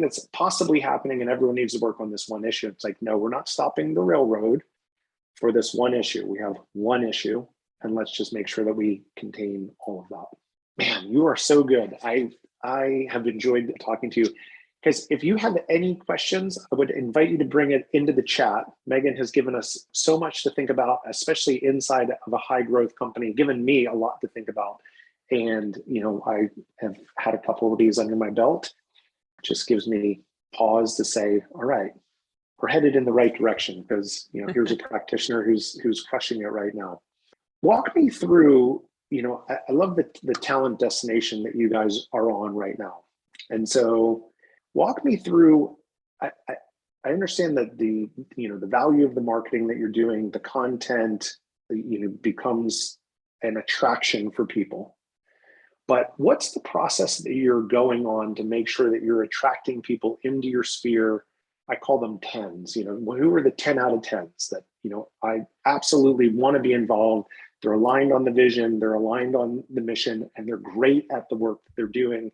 [SPEAKER 1] that's possibly happening, and everyone needs to work on this one issue. It's like, no, we're not stopping the railroad for this one issue. We have one issue, and let's just make sure that we contain all of that. Man, you are so good. I have enjoyed talking to you. Because if you have any questions, I would invite you to bring it into the chat. Megan has given us so much to think about, especially inside of a high growth company, given me a lot to think about. And, I have had a couple of these under my belt. It just gives me pause to say, all right, we're headed in the right direction, because, here's a practitioner who's crushing it right now. Walk me through, I love the talent destination that you guys are on right now. And so walk me through, I understand that the value of the marketing that you're doing, the content, becomes an attraction for people. But what's the process that you're going on to make sure that you're attracting people into your sphere? I call them 10s, who are the 10 out of 10s that, I absolutely want to be involved. They're aligned on the vision, they're aligned on the mission, and they're great at the work that they're doing.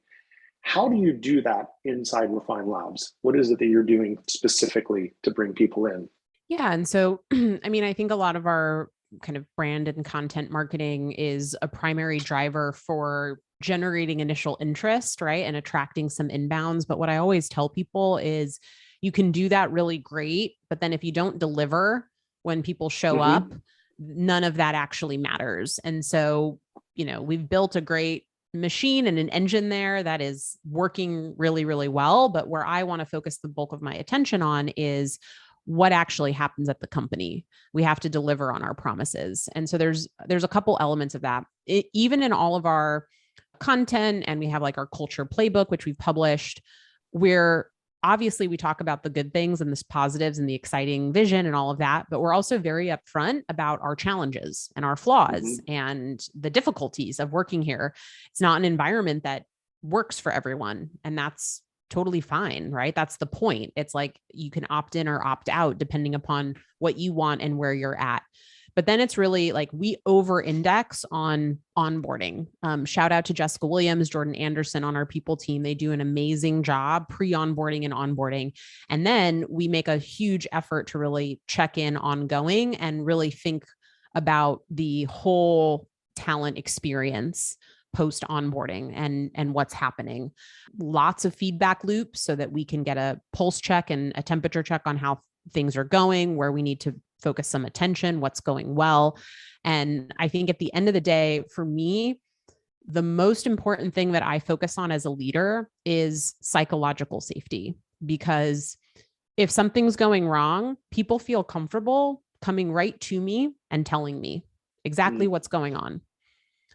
[SPEAKER 1] How do you do that inside Refine Labs? What is it that you're doing specifically to bring people in?
[SPEAKER 2] Yeah. And so, I think a lot of our kind of brand and content marketing is a primary driver for generating initial interest, right? And attracting some inbounds. But what I always tell people is you can do that really great, but then if you don't deliver when people show up, none of that actually matters. And so, we've built a great machine and an engine there that is working really, really well. But where I want to focus the bulk of my attention on is what actually happens at the company. We have to deliver on our promises. And so there's a couple elements of that. Even in all of our content, and we have like our culture playbook, which we've published, where obviously we talk about the good things and the positives and the exciting vision and all of that, but we're also very upfront about our challenges and our flaws and the difficulties of working here. It's not an environment that works for everyone, and that's totally fine, right? That's the point. It's like you can opt in or opt out depending upon what you want and where you're at. But then it's really like we over index on onboarding. Shout out to Jessica Williams, Jordan Anderson on our people team. They do an amazing job pre-onboarding and onboarding. And then we make a huge effort to really check in ongoing and really think about the whole talent experience post onboarding and what's happening. Lots of feedback loops so that we can get a pulse check and a temperature check on how things are going, where we need to focus some attention, what's going well. And I think at the end of the day, for me, the most important thing that I focus on as a leader is psychological safety, because if something's going wrong, people feel comfortable coming right to me and telling me exactly what's going on.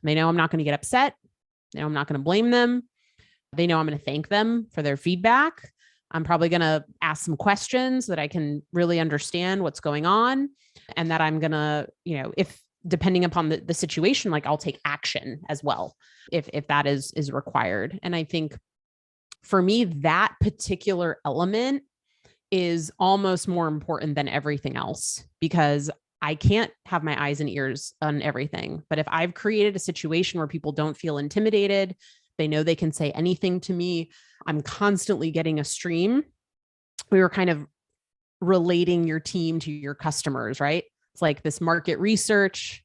[SPEAKER 2] They know I'm not going to get upset. They know I'm not going to blame them. They know I'm going to thank them for their feedback. I'm probably going to ask some questions so that I can really understand what's going on, and that I'm going to, if depending upon the situation, like I'll take action as well, if that is required. And I think for me, that particular element is almost more important than everything else, because I can't have my eyes and ears on everything. But if I've created a situation where people don't feel intimidated, they know they can say anything to me, I'm constantly getting a stream. We were kind of relating your team to your customers, right? It's like this market research,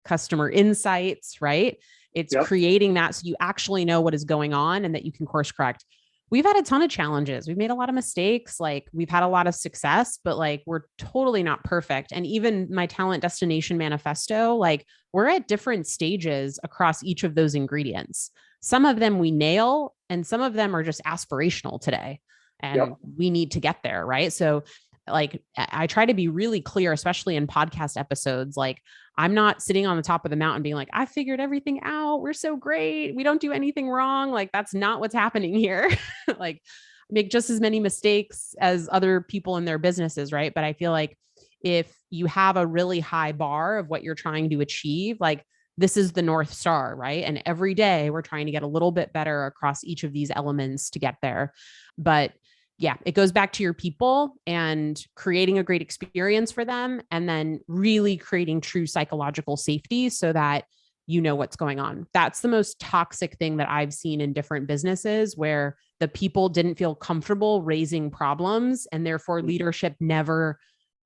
[SPEAKER 2] customer insights, right? It's creating that so you actually know what is going on and that you can course correct. We've had a ton of challenges. We've made a lot of mistakes. Like we've had a lot of success, but like we're totally not perfect. And even my talent destination manifesto, like we're at different stages across each of those ingredients. Some of them we nail and some of them are just aspirational today. And we need to get there, right? So like I try to be really clear, especially in podcast episodes. Like I'm not sitting on the top of the mountain being like, I figured everything out. We're so great. We don't do anything wrong. Like that's not what's happening here. Like make just as many mistakes as other people in their businesses, right? But I feel like if you have a really high bar of what you're trying to achieve, like this is the North Star, right? And every day we're trying to get a little bit better across each of these elements to get there. But yeah, it goes back to your people and creating a great experience for them, and then really creating true psychological safety so that you know what's going on. That's the most toxic thing that I've seen in different businesses, where the people didn't feel comfortable raising problems, and therefore leadership never,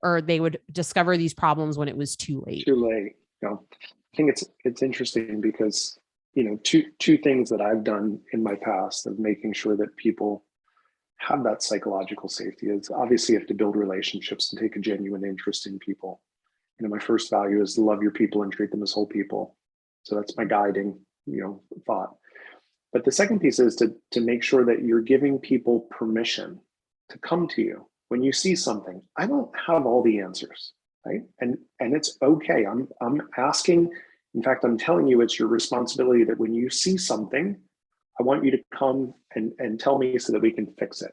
[SPEAKER 2] or they would discover these problems when it was too late.
[SPEAKER 1] Too late. You know, I think it's interesting because, you know, two things that I've done in my past of making sure that people have that psychological safety is, obviously you have to build relationships and take a genuine interest in people. You know, my first value is to love your people and treat them as whole people. So that's my guiding, you know, thought. But the second piece is to make sure that you're giving people permission to come to you when you see something. I don't have all the answers, right? And it's okay. I'm asking. In fact, I'm telling you, it's your responsibility that when you see something, I want you to come and tell me so that we can fix it.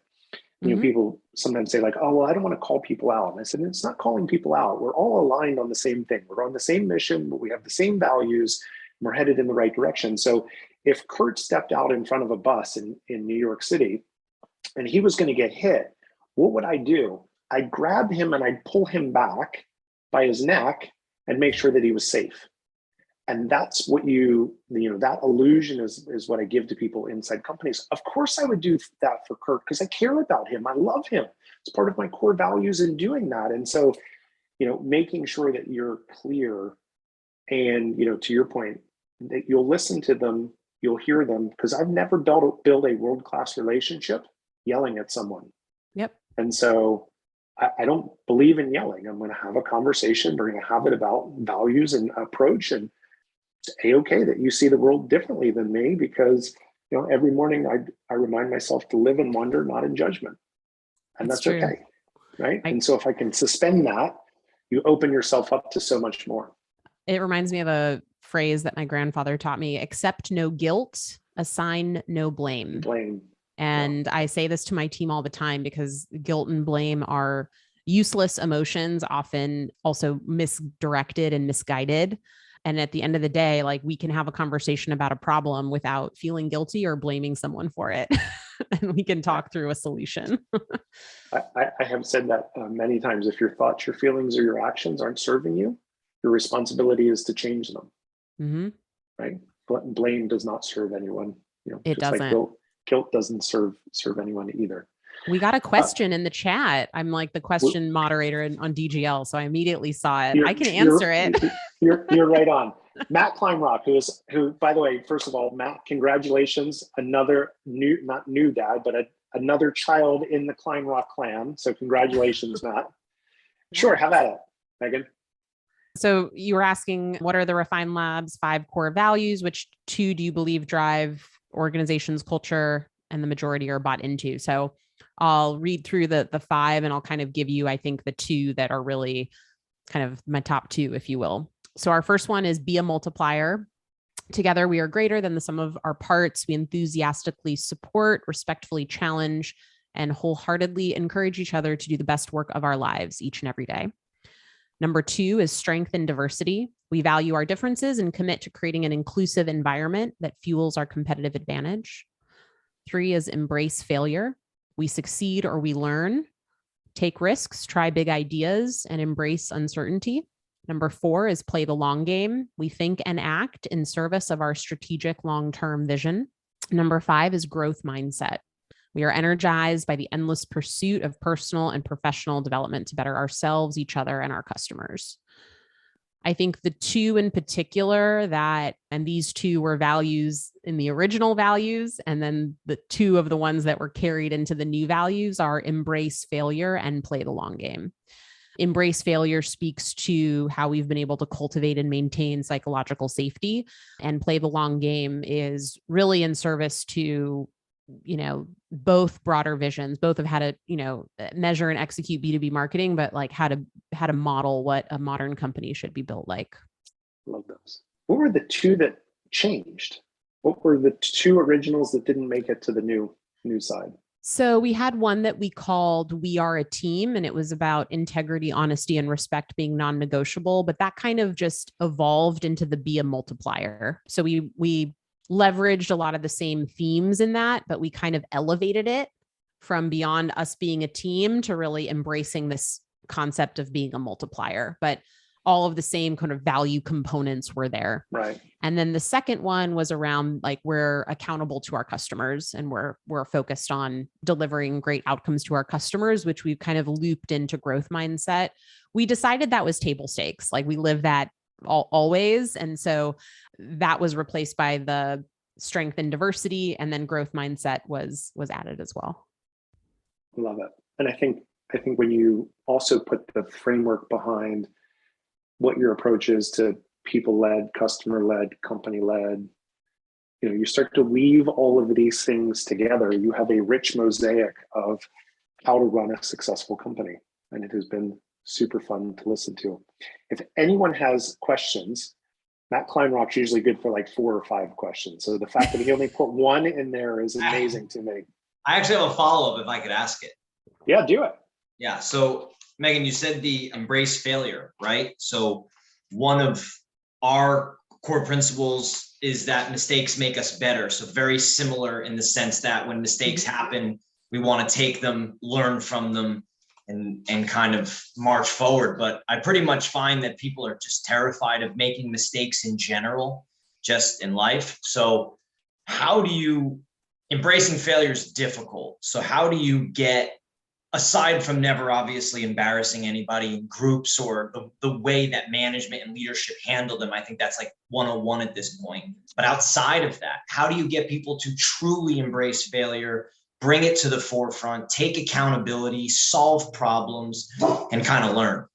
[SPEAKER 1] You know, people sometimes say like, oh, well, I don't want to call people out. And I said, it's not calling people out. We're all aligned on the same thing. We're on the same mission, but we have the same values. And we're headed in the right direction. So if Kurt stepped out in front of a bus in New York City and he was going to get hit, what would I do? I'd grab him and I'd pull him back by his neck and make sure that he was safe. And that's what you know, that illusion is what I give to people inside companies. Of course, I would do that for Kirk because I care about him. I love him. It's part of my core values in doing that. And so, you know, making sure that you're clear and, you know, to your point, that you'll listen to them, you'll hear them, because I've never built a world-class relationship yelling at someone.
[SPEAKER 2] Yep.
[SPEAKER 1] And so I don't believe in yelling. I'm going to have a conversation. We're going to have it about values and approach, and it's a-okay that you see the world differently than me, because, you know, every morning I remind myself to live in wonder, not in judgment. And that's okay, right? And so if I can suspend that, you open yourself up to so much more.
[SPEAKER 2] It reminds me of a phrase that my grandfather taught me: accept no guilt, assign no blame. And I say this to my team all the time, because guilt and blame are useless emotions, often also misdirected and misguided. And at the end of the day, like, we can have a conversation about a problem without feeling guilty or blaming someone for it. And we can talk through a solution.
[SPEAKER 1] I have said that many times. If your thoughts, your feelings, or your actions aren't serving you, your responsibility is to change them. Right? Blame does not serve anyone. You know,
[SPEAKER 2] it doesn't.
[SPEAKER 1] Like guilt doesn't serve anyone either.
[SPEAKER 2] We got a question in the chat. I'm like the question moderator on DGL, so I immediately saw it. I can answer it.
[SPEAKER 1] You're right on. Matt Kleinrock, who, by the way, first of all, Matt, congratulations. Another not new dad, but another child in the Kleinrock clan. So congratulations, Matt. Sure, have at it, Megan.
[SPEAKER 2] So you were asking, what are the Refine Labs 5 core values? Which 2 do you believe drive organization's culture and the majority are bought into? So I'll read through the 5, and I'll kind of give you, I think, the 2 that are really kind of my top 2, if you will. So our first one is be a multiplier. Together, we are greater than the sum of our parts. We enthusiastically support, respectfully challenge, and wholeheartedly encourage each other to do the best work of our lives each and every day. Number 2 is strength and diversity. We value our differences and commit to creating an inclusive environment that fuels our competitive advantage. 3 is embrace failure. We succeed or we learn, take risks, try big ideas, and embrace uncertainty. Number 4 is play the long game. We think and act in service of our strategic long-term vision. Number 5 is growth mindset. We are energized by the endless pursuit of personal and professional development to better ourselves, each other, and our customers. I think the 2 in particular and these 2 were values in the original values, and then the 2 of the ones that were carried into the new values are embrace failure and play the long game. Embrace failure speaks to how we've been able to cultivate and maintain psychological safety, and play the long game is really in service to, you know, both broader visions. Both have had to, you know, measure and execute B2B marketing, but like how to model what a modern company should be built like.
[SPEAKER 1] Love those. What were the 2 that changed? What were the 2 originals that didn't make it to the new side?
[SPEAKER 2] So we had one that we called We Are a Team, and it was about integrity, honesty, and respect being non-negotiable. But that kind of just evolved into the Be a Multiplier. So we leveraged a lot of the same themes in that, but we kind of elevated it from beyond us being a team to really embracing this concept of being a multiplier. But all of the same kind of value components were there.
[SPEAKER 1] Right.
[SPEAKER 2] And then the second one was around like we're accountable to our customers and we're focused on delivering great outcomes to our customers, which we've kind of looped into growth mindset. We decided that was table stakes. Like we live that always. And so that was replaced by the strength and diversity, and then growth mindset was added as well.
[SPEAKER 1] Love it. And I think when you also put the framework behind what your approach is to people-led, customer-led, company-led, you start to weave all of these things together. You have a rich mosaic of how to run a successful company. And it has been super fun to listen to. If anyone has questions, Matt Kleinrock's usually good for like 4 or 5 questions. So the fact that he only put one in there is amazing to me.
[SPEAKER 3] I actually have a follow-up if I could ask it.
[SPEAKER 1] Yeah, do it.
[SPEAKER 3] Yeah. So Megan, you said the embrace failure, right? So one of our core principles is that mistakes make us better. So very similar in the sense that when mistakes happen, we want to take them, learn from them, and kind of march forward. But I pretty much find that people are just terrified of making mistakes in general, just in life. So how do you, embracing failure is difficult. So how do you get, aside from never obviously embarrassing anybody in groups or the way that management and leadership handle them, I think that's like 101 at this point. But outside of that, how do you get people to truly embrace failure, bring it to the forefront, take accountability, solve problems, and kind of learn?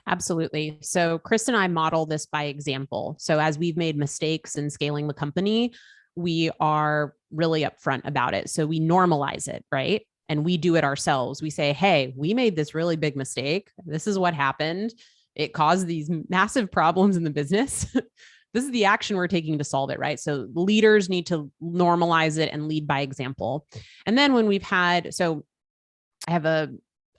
[SPEAKER 2] Absolutely. So Chris and I model this by example. So as we've made mistakes in scaling the company, we are really upfront about it. So we normalize it, right? And we do it ourselves. We say, hey, we made this really big mistake. This is what happened. It caused these massive problems in the business. This is the action we're taking to solve it, right? So leaders need to normalize it and lead by example. And then when we've had, so I have a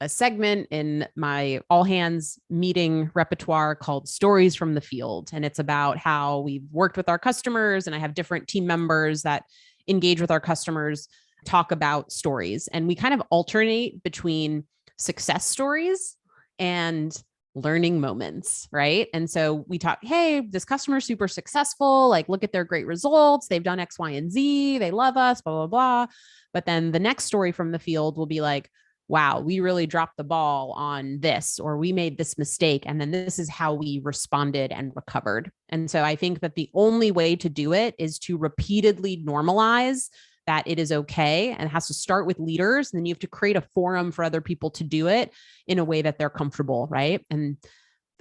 [SPEAKER 2] segment in my all hands meeting repertoire called Stories from the Field. And it's about how we've worked with our customers, and I have different team members that engage with our customers, talk about stories. And we kind of alternate between success stories and learning moments, right? And so we talk, hey, this customer is super successful. Like, look at their great results. They've done X, Y, and Z. They love us, blah, blah, blah. But then the next story from the field will be like, wow, we really dropped the ball on this, or we made this mistake. And then this is how we responded and recovered. And so I think that the only way to do it is to repeatedly normalize that it is okay, and it has to start with leaders. And then you have to create a forum for other people to do it in a way that they're comfortable, right? And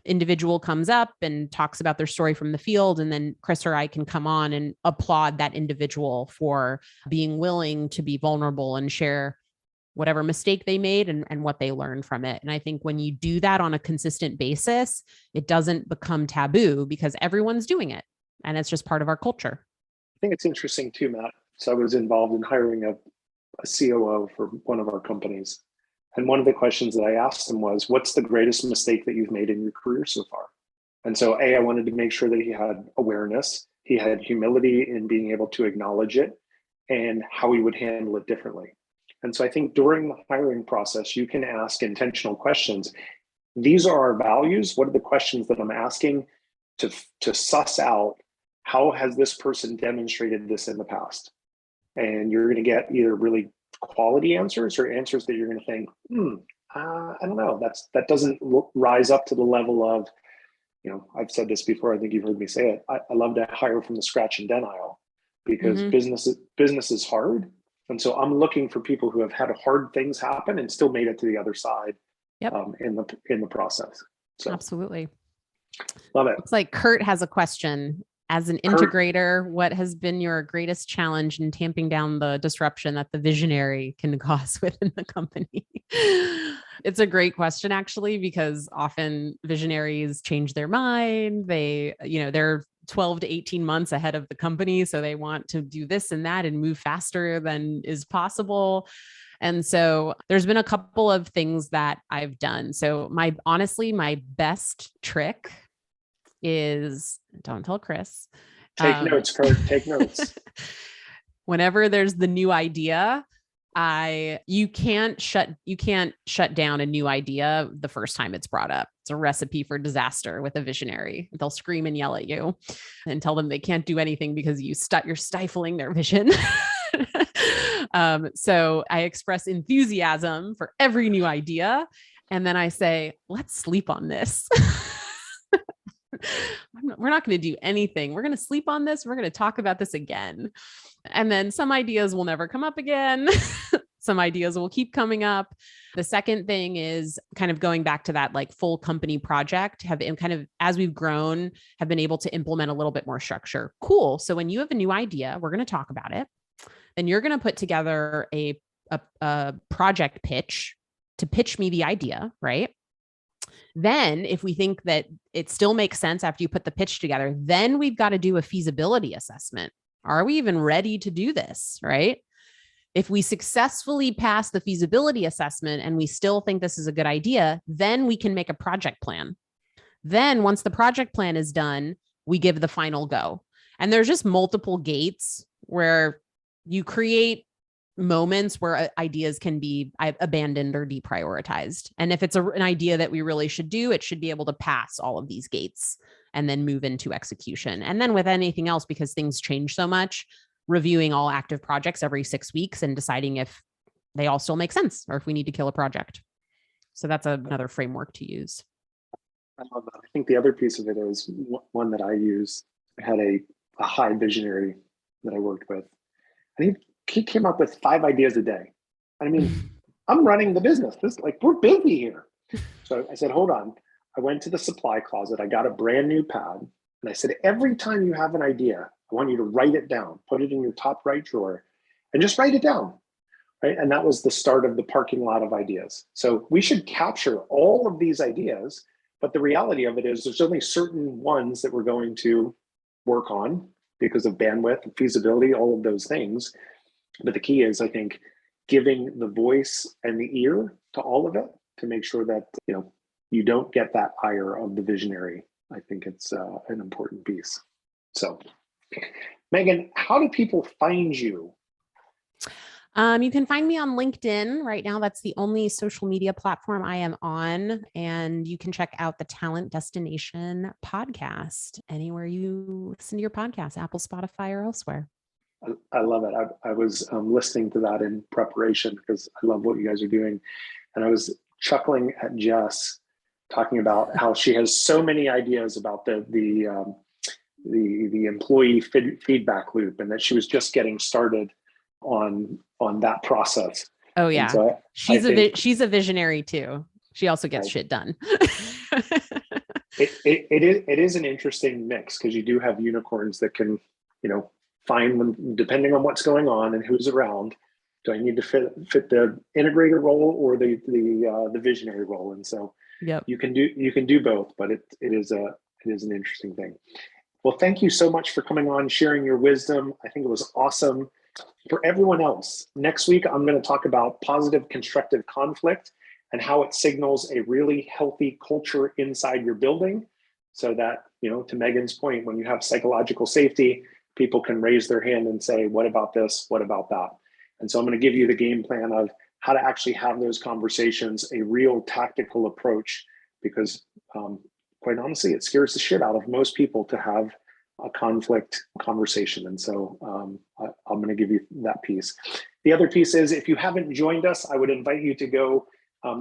[SPEAKER 2] individual comes up and talks about their story from the field, and then Chris or I can come on and applaud that individual for being willing to be vulnerable and share whatever mistake they made and what they learned from it. And I think when you do that on a consistent basis, it doesn't become taboo because everyone's doing it, and it's just part of our culture.
[SPEAKER 1] I think it's interesting too, Matt. So I was involved in hiring a COO for one of our companies. And one of the questions that I asked him was, what's the greatest mistake that you've made in your career so far? And so I wanted to make sure that he had awareness, he had humility in being able to acknowledge it, and how he would handle it differently. And so I think during the hiring process, you can ask intentional questions. These are our values. What are the questions that I'm asking to suss out, how has this person demonstrated this in the past? And you're going to get either really quality answers or answers that you're going to think, I don't know, that doesn't rise up to the level of, I've said this before, I think you've heard me say it. I love to hire from the scratch and denial, because business is hard. And so I'm looking for people who have had hard things happen and still made it to the other side.
[SPEAKER 2] Yep.
[SPEAKER 1] In the process. So
[SPEAKER 2] absolutely.
[SPEAKER 1] Love it.
[SPEAKER 2] Looks like Kurt has a question. As an integrator, what has been your greatest challenge in tamping down the disruption that the visionary can cause within the company? It's a great question, actually, because often visionaries change their mind. They're 12 to 18 months ahead of the company. So they want to do this and that and move faster than is possible. And so there's been a couple of things that I've done. So honestly, my best trick is, don't tell Chris.
[SPEAKER 1] Take notes, Kurt, take notes.
[SPEAKER 2] Whenever there's the new idea, you can't shut down a new idea the first time it's brought up. It's a recipe for disaster with a visionary. They'll scream and yell at you and tell them they can't do anything because you're stifling their vision. So I express enthusiasm for every new idea. And then I say, let's sleep on this. We're not going to do anything. We're going to sleep on this. We're going to talk about this again. And then some ideas will never come up again. Some ideas will keep coming up. The second thing is kind of going back to that like full company project, as we've grown, have been able to implement a little bit more structure. Cool. So when you have a new idea, we're going to talk about it. Then you're going to put together a project pitch to pitch me the idea, right? Then if we think that it still makes sense after you put the pitch together, then we've got to do a feasibility assessment. Are we even ready to do this, right? If we successfully pass the feasibility assessment and we still think this is a good idea, then we can make a project plan. Then once the project plan is done, we give the final go. And there's just multiple gates where you create moments where ideas can be abandoned or deprioritized. And if it's an idea that we really should do, it should be able to pass all of these gates and then move into execution. And then with anything else, because things change so much, reviewing all active projects every 6 weeks and deciding if they all still make sense or if we need to kill a project. So that's another framework to use.
[SPEAKER 1] I love that. I think the other piece of it is one that I use. I had a high visionary that I worked with. And he came up with 5 ideas a day. I mean, I'm running the business. We're busy here. So I said, hold on. I went to the supply closet. I got a brand new pad. And I said, every time you have an idea, I want you to write it down, put it in your top right drawer and just write it down. Right. And that was the start of the parking lot of ideas. So we should capture all of these ideas. But the reality of it is there's only certain ones that we're going to work on because of bandwidth and feasibility, all of those things. But the key is, I think, giving the voice and the ear to all of it to make sure that, you don't get that ire of the visionary. I think it's an important piece. So, Megan, how do people find you?
[SPEAKER 2] You can find me on LinkedIn right now. That's the only social media platform I am on. And you can check out the Talent Destination podcast anywhere you listen to your podcast, Apple, Spotify, or elsewhere.
[SPEAKER 1] I love it. I was listening to that in preparation because I love what you guys are doing. And I was chuckling at Jess talking about how she has so many ideas about the employee feedback loop, and that she was just getting started on that process.
[SPEAKER 2] Oh yeah, so she's a visionary too. She also gets shit done.
[SPEAKER 1] It is an interesting mix because you do have unicorns that can find them depending on what's going on and who's around. Do I need to fit the integrator role or the visionary role? And so you can do both, but it is an interesting thing. Well, thank you so much for coming on, sharing your wisdom. I think it was awesome. For everyone else, next week I'm going to talk about positive constructive conflict and how it signals a really healthy culture inside your building, so that, to Megan's point, when you have psychological safety, people can raise their hand and say, what about this? What about that? And so I'm going to give you the game plan of how to actually have those conversations, a real tactical approach, because quite honestly, it scares the shit out of most people to have a conflict conversation. And so I'm going to give you that piece. The other piece is, if you haven't joined us, I would invite you to go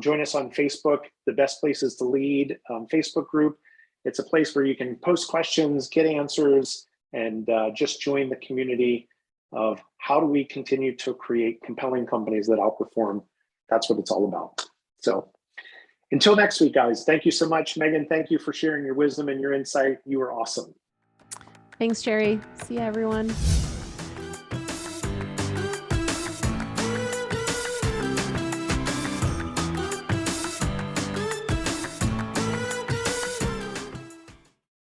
[SPEAKER 1] join us on Facebook. The best places to lead Facebook group. It's a place where you can post questions, get answers, and just join the community of how do we continue to create compelling companies that outperform. That's what it's all about. So until next week, guys, thank you so much. Megan, thank you for sharing your wisdom and your insight. You are awesome.
[SPEAKER 2] Thanks, Jerry. See you, everyone.